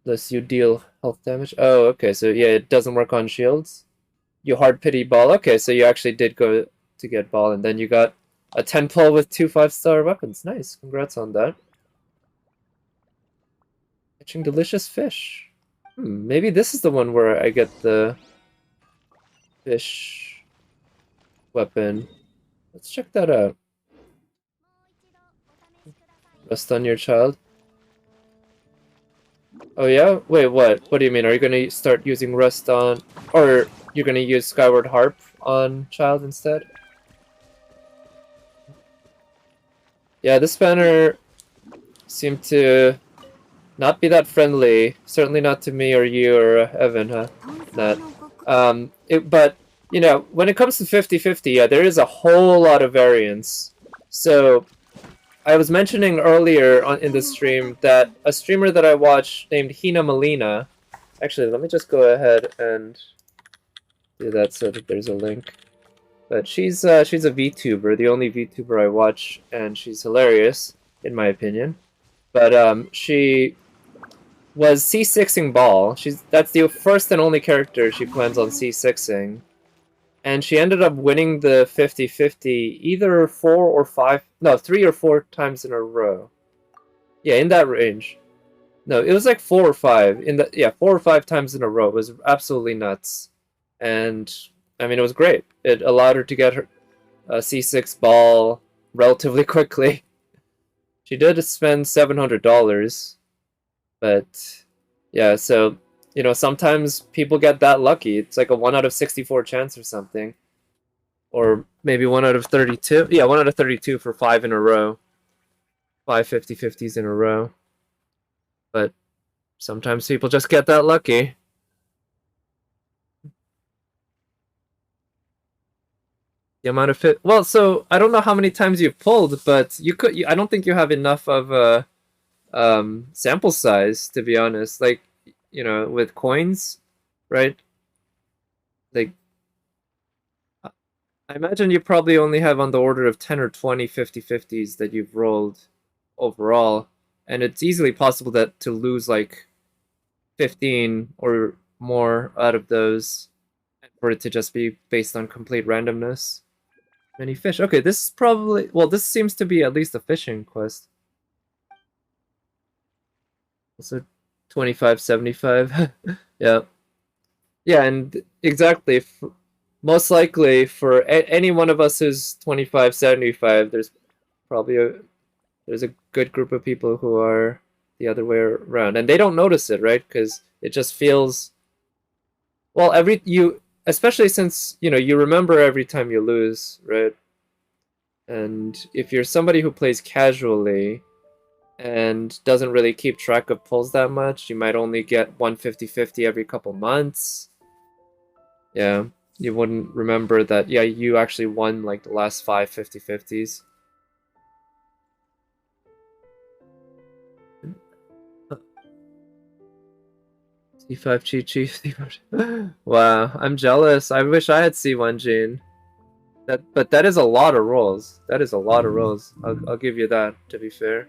Unless you deal health damage. Oh, okay, so yeah, it doesn't work on shields. You hard pity Baal. Okay, so you actually did go to get Baal, and then you got a 10 pull with 2 5-star weapons. Nice, congrats on that. Catching delicious fish. Maybe this is the one where I get the fish weapon. Let's check that out. Rest on your child. Oh yeah? Wait, what? What do you mean? Are you gonna start using rest on... Or you're gonna use Skyward Harp on child instead? Yeah, this banner seemed to not be that friendly. Certainly not to me or you or Evan, huh? Not. But, you know, when it comes to 50-50, yeah, there is a whole lot of variance. So, I was mentioning earlier in the stream that a streamer that I watch named Hina Melina... Actually, let me just go ahead and do that so that there's a link. But she's a VTuber, the only VTuber I watch, and she's hilarious, in my opinion. But she was C6ing Baal. That's the first and only character she plans on C6ing. And she ended up winning the 50-50 either 3 or 4 times in a row. Yeah, in that range. No, it was like 4 or 5. 4 or 5 times in a row. It was absolutely nuts. And I mean, it was great. It allowed her to get her C6 Baal relatively quickly. She did spend $700, but yeah, so, you know, sometimes people get that lucky. It's like a 1 out of 64 chance or something. Or maybe 1 out of 32. Yeah, 1 out of 32 for 5 in a row. 5 50-50s in a row. But sometimes people just get that lucky. The amount of fit. Well, so I don't know how many times you've pulled, but I don't think you have enough of a sample size, to be honest. Like, you know, with coins, right? Like, I imagine you probably only have on the order of 10 or 20 50-50s that you've rolled overall, and it's easily possible that to lose like 15 or more out of those, for it to just be based on complete randomness. Many fish. Okay, this is probably... Well, this seems to be at least a fishing quest. So 25-75. Yeah. Yeah, and exactly. Most likely, for any one of us who's 25-75, there's probably there's a good group of people who are the other way around. And they don't notice it, right? Because it just feels... Well, especially since, you know, you remember every time you lose, right? And if you're somebody who plays casually and doesn't really keep track of pulls that much, you might only get 1 50-50 every couple months. Yeah, you wouldn't remember that, yeah, you actually won like the last 5 50-50s. C5 Chi-Chi. Wow, I'm jealous. I wish I had C1 Gene. But that is a lot of rolls. That is a lot of rolls. I'll give you that, to be fair.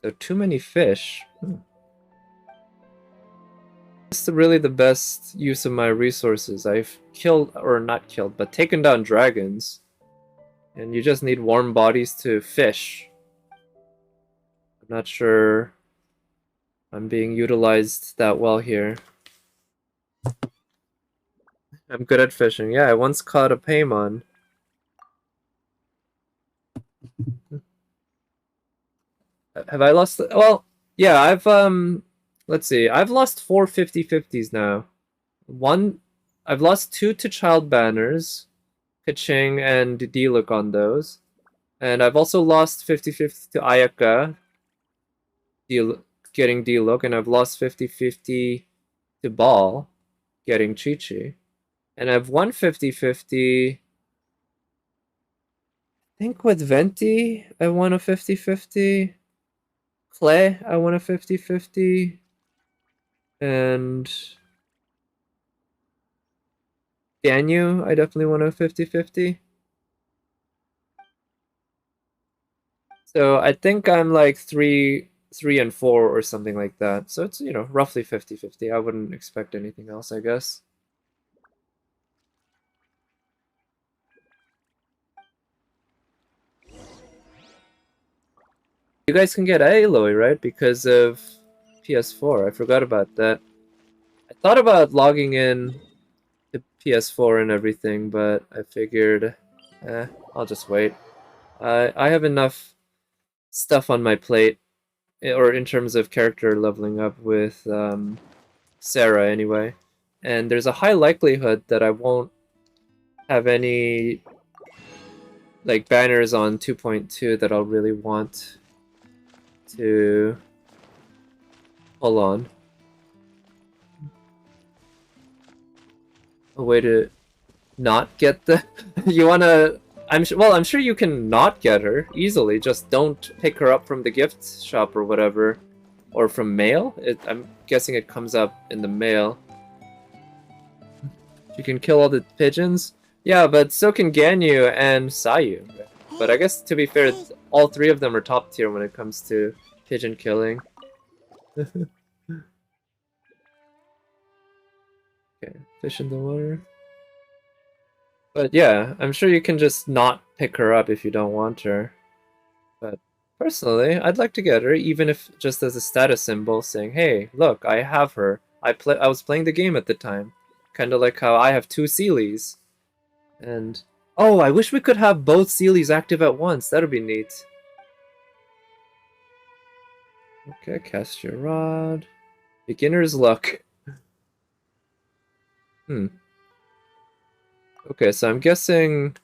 So too many fish. This is really the best use of my resources. I've killed, or not killed, but taken down dragons. And you just need warm bodies to fish. I'm not sure I'm being utilized that well here. I'm good at fishing. Yeah, I once caught a paimon. Have I lost... Well, yeah, let's see. I've lost 4 50-50s now. I've lost 2 to child banners, Kaching and D-Look on those. And I've also lost 50-50 to Ayaka, getting D-Look, and I've lost 50-50 to Baal, getting Chi-Chi. And I've won 50-50... I think with Venti, I won a 50-50. Clay, I won a 50-50. And Ganyu, I definitely won a 50-50. So I think I'm like 3 and 4 or something like that. So it's, you know, roughly 50-50. I wouldn't expect anything else, I guess. You guys can get Aloy, right? Because of PS4. I forgot about that. I thought about logging in to PS4 and everything, but I figured, I'll just wait. I have enough stuff on my plate, or in terms of character leveling up with Sarah anyway. And there's a high likelihood that I won't have any like banners on 2.2 that I'll really want to pull on. A way to not get the you wanna I'm sure you can not get her easily, just don't pick her up from the gift shop or whatever, or from mail. I'm guessing it comes up in the mail. You can kill all the pigeons. Yeah, but so can Ganyu and Sayu. But I guess to be fair, all three of them are top tier when it comes to pigeon killing. Okay, fish in the water. But yeah, I'm sure you can just not pick her up if you don't want her. But personally, I'd like to get her, even if just as a status symbol, saying, "Hey, look, I have her. I was playing the game at the time." Kind of like how I have two Sealies. And oh, I wish we could have both Sealies active at once. That'd be neat. Okay, cast your rod. Beginner's luck. Hmm. Okay, so I'm guessing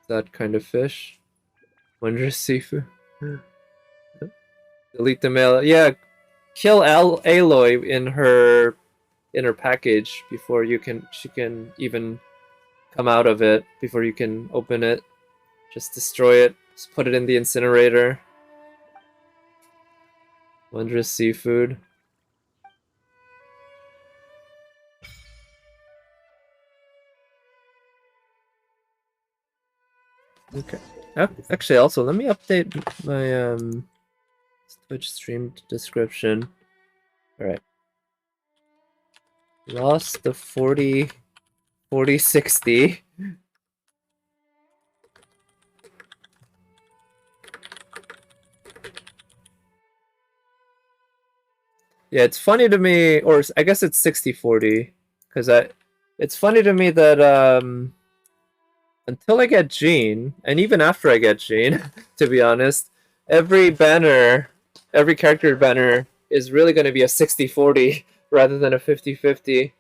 that kind of fish. Wondrous seafood. Delete the mail. Yeah, kill Aloy in her package before she can even come out of it, before you can open it. Just destroy it. Just put it in the incinerator. Wondrous seafood. Okay. Actually, also, let me update my Twitch stream description. Alright. Lost the 4060. Yeah, it's funny to me, or I guess it's 6040, because it's funny to me that until I get Jean, and even after I get Jean, to be honest, every character banner is really going to be a 6040 rather than a 5050.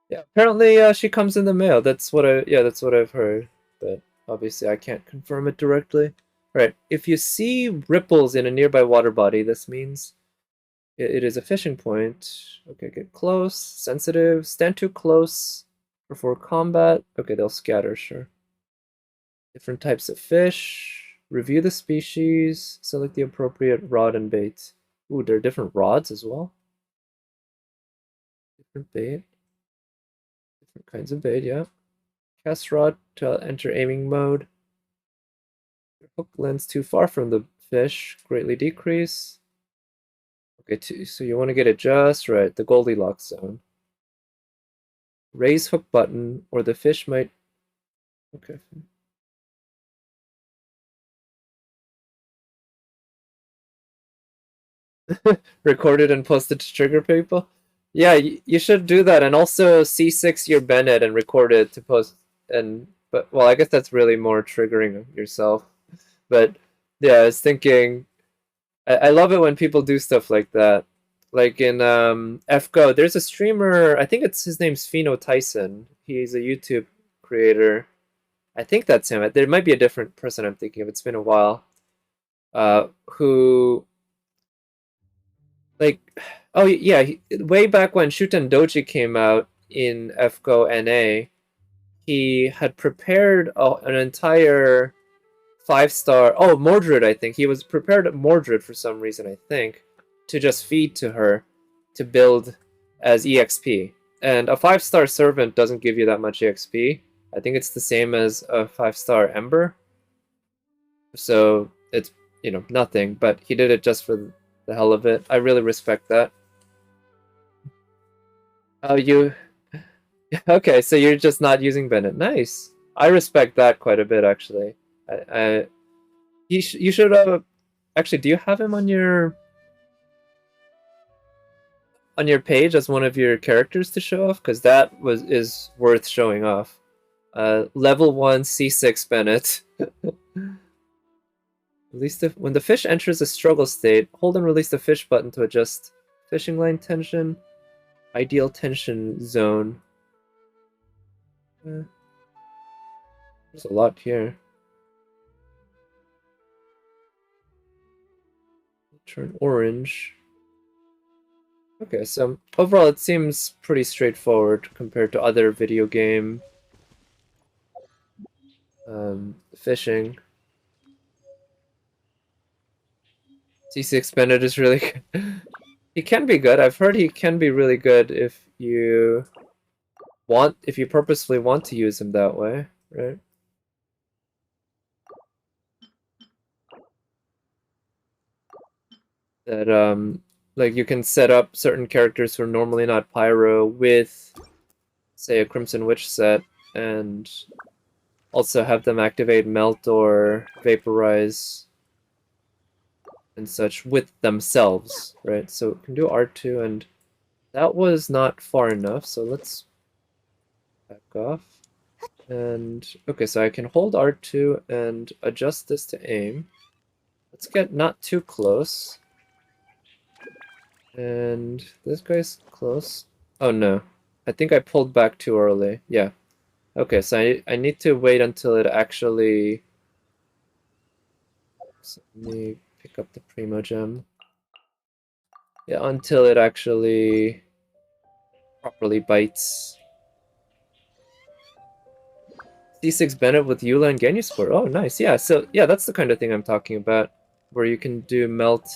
Yeah, apparently she comes in the mail. That's what I've heard, but obviously I can't confirm it directly. Right, if you see ripples in a nearby water body, this means it is a fishing point. Okay, get close, sensitive, stand too close before combat. Okay, they'll scatter, sure. Different types of fish. Review the species, select the appropriate rod and bait. Ooh, there are different rods as well. Different bait. Different kinds of bait, yeah. Cast rod to enter aiming mode. Your hook lands too far from the fish, greatly decrease. Okay, so you want to get it just right, the Goldilocks zone. Raise hook button, or the fish might... Okay. Recorded and posted to trigger people? Yeah, you should do that, and also C6 your Bennett and record it to post. But well, I guess that's really more triggering yourself. But yeah, I was thinking, I love it when people do stuff like that. Like in FGO, there's a streamer. I think his name's Pheno Tyson. He's a YouTube creator. I think that's him. There might be a different person I'm thinking of. It's been a while. Who like oh yeah, way back when Shuten Doji came out in FGO NA, he had prepared an entire 5-star. Oh, Mordred, I think he was prepared Mordred for some reason. I think to just feed to her to build as EXP. And a 5-star servant doesn't give you that much EXP. I think it's the same as a 5-star Ember. So it's nothing. But he did it just for the hell of it. I really respect that. Oh, Okay, so you're just not using Bennett. Nice. I respect that quite a bit, actually. You should actually. Do you have him on your page as one of your characters to show off? Because that is worth showing off. Level 1 C6 Bennett. When the fish enters a struggle state, hold and release the fish button to adjust fishing line tension, ideal tension zone. There's a lot here. Turn orange. Okay, so overall it seems pretty straightforward compared to other video game fishing. C6 Bennett is really good. He can be good. I've heard he can be really good if you purposefully want to use him that way, right? That like you can set up certain characters who are normally not pyro with, say, a Crimson Witch set, and also have them activate melt or vaporize and such with themselves, right? So it can do R2, and that was not far enough, so let's back off. And okay, so I can hold R2 and adjust this to aim. Let's get not too close. And this guy's close. Oh no, I think I pulled back too early. Yeah. Okay, so I need to wait until it actually... So let me pick up the Primo Gem. Yeah, until it actually properly bites. C6 Bennett with Eula and Genusport. Oh, nice. Yeah, so yeah, that's the kind of thing I'm talking about. Where you can do melt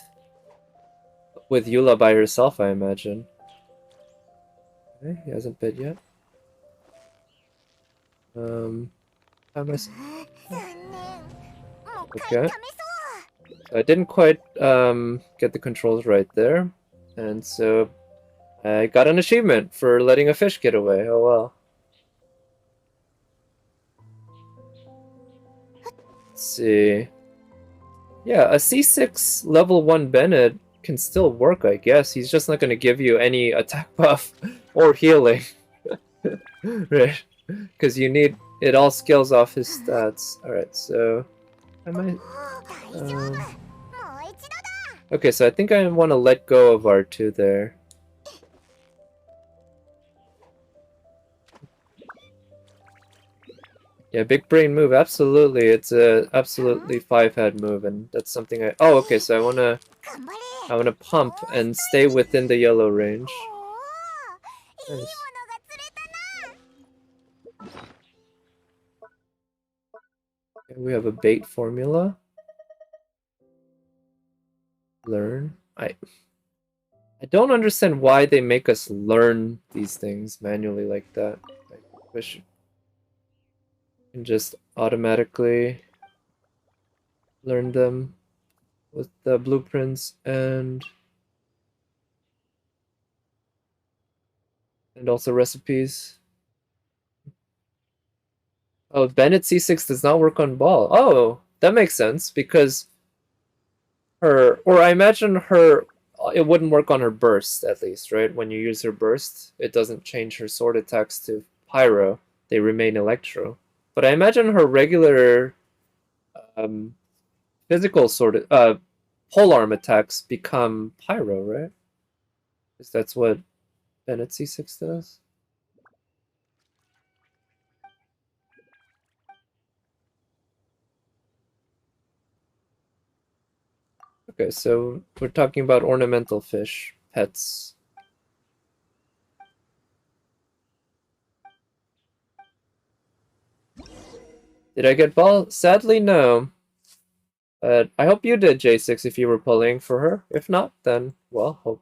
with Eula by herself, I imagine. Okay, he hasn't bit yet. How am I... Okay. So I didn't quite get the controls right there. And so I got an achievement for letting a fish get away. Oh well. Let's see. Yeah, a C6 level 1 Bennett can still work, I guess. He's just not going to give you any attack buff or healing. Right? Because you need... It all scales off his stats. Alright, so... Okay, so I think I want to let go of R2 there. Yeah, big brain move, absolutely. It's a absolutely 5-head move, and that's something I... Oh, okay, so I wanna pump and stay within the yellow range. Nice. Okay, we have a bait formula. Learn. I don't understand why they make us learn these things manually like that. I wish can just automatically learn them with the blueprints and also recipes. Oh, Bennett C6 does not work on Baal. Oh, that makes sense because I imagine it wouldn't work on her burst at least, right? When you use her burst, it doesn't change her sword attacks to pyro; they remain electro. But I imagine her regular physical polearm attacks become pyro, right? Because that's what Bennett C6 does. Okay, so we're talking about ornamental fish, pets. Did I get Baal? Sadly, no. But I hope you did, J6, if you were pulling for her. If not, then, well,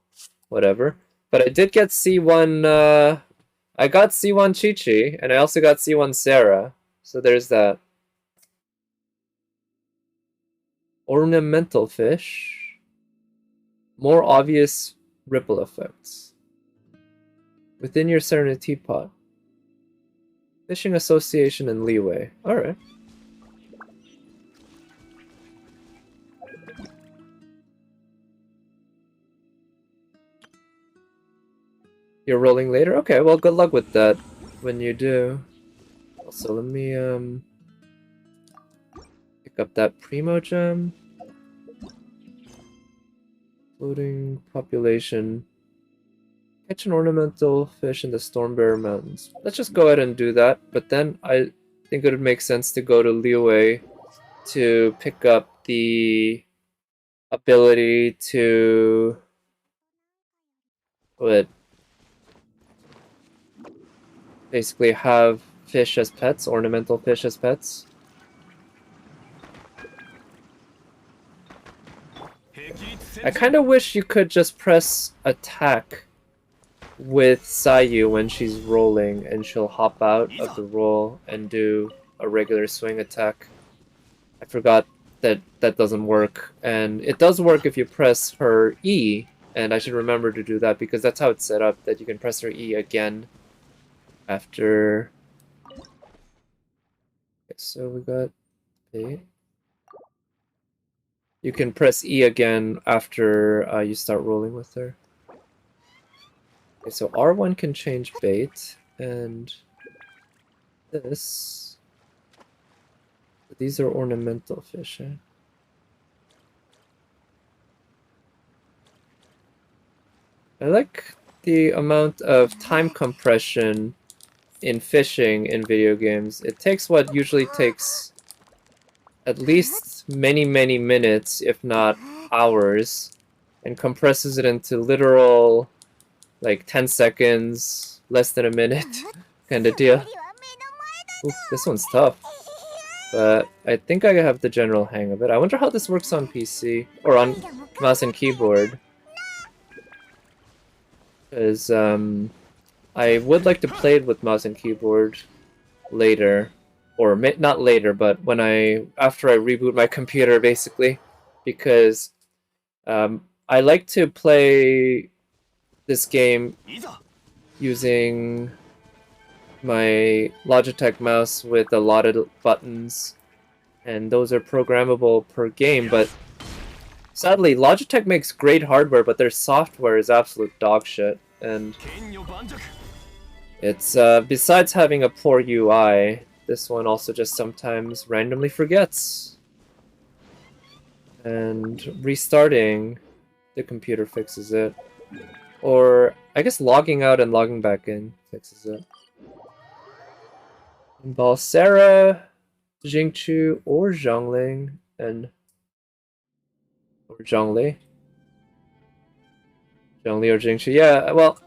whatever. But I did get C1, I got C1 Chi-Chi, and I also got C1 Sarah. So there's that. Ornamental fish. More obvious ripple effects. Within your Serenity Teapot. Fishing Association and Leeway. Alright. You're rolling later? Okay, well, good luck with that when you do. Also, let me, pick up that Primo Gem. Floating population. Catch an ornamental fish in the Stormbearer Mountains. Let's just go ahead and do that, but then I think it would make sense to go to Leeway to pick up the ability to... what? Basically have fish as pets, ornamental fish as pets. I kind of wish you could just press attack with Sayu when she's rolling and she'll hop out of the roll and do a regular swing attack. I forgot that that doesn't work, and it does work if you press her E, and I should remember to do that because that's how it's set up, that you can press her E again after... Okay, so we got bait. You can press E again after you start rolling with her. Okay, so R1 can change bait, and this... these are ornamental fish, eh? I like the amount of time compression in fishing in video games. It takes what usually takes at least many minutes, if not hours, and compresses it into literal, like 10 seconds, less than a minute kind of deal. Oof, this one's tough. But I think I have the general hang of it. I wonder how this works on PC, or on mouse and keyboard. Because I would like to play it with mouse and keyboard later. Or not later, but when after I reboot my computer, basically. Because I like to play this game using my Logitech mouse with a lot of buttons, and those are programmable per game, but sadly Logitech makes great hardware, but their software is absolute dog shit, and it's besides having a poor UI, this one also just sometimes randomly forgets, and restarting the computer fixes it, or I guess logging out and logging back in fixes it. Balsera, Jingchu, or Zhongling, or Zhongli. Zhongli or Jingchu. Yeah, well,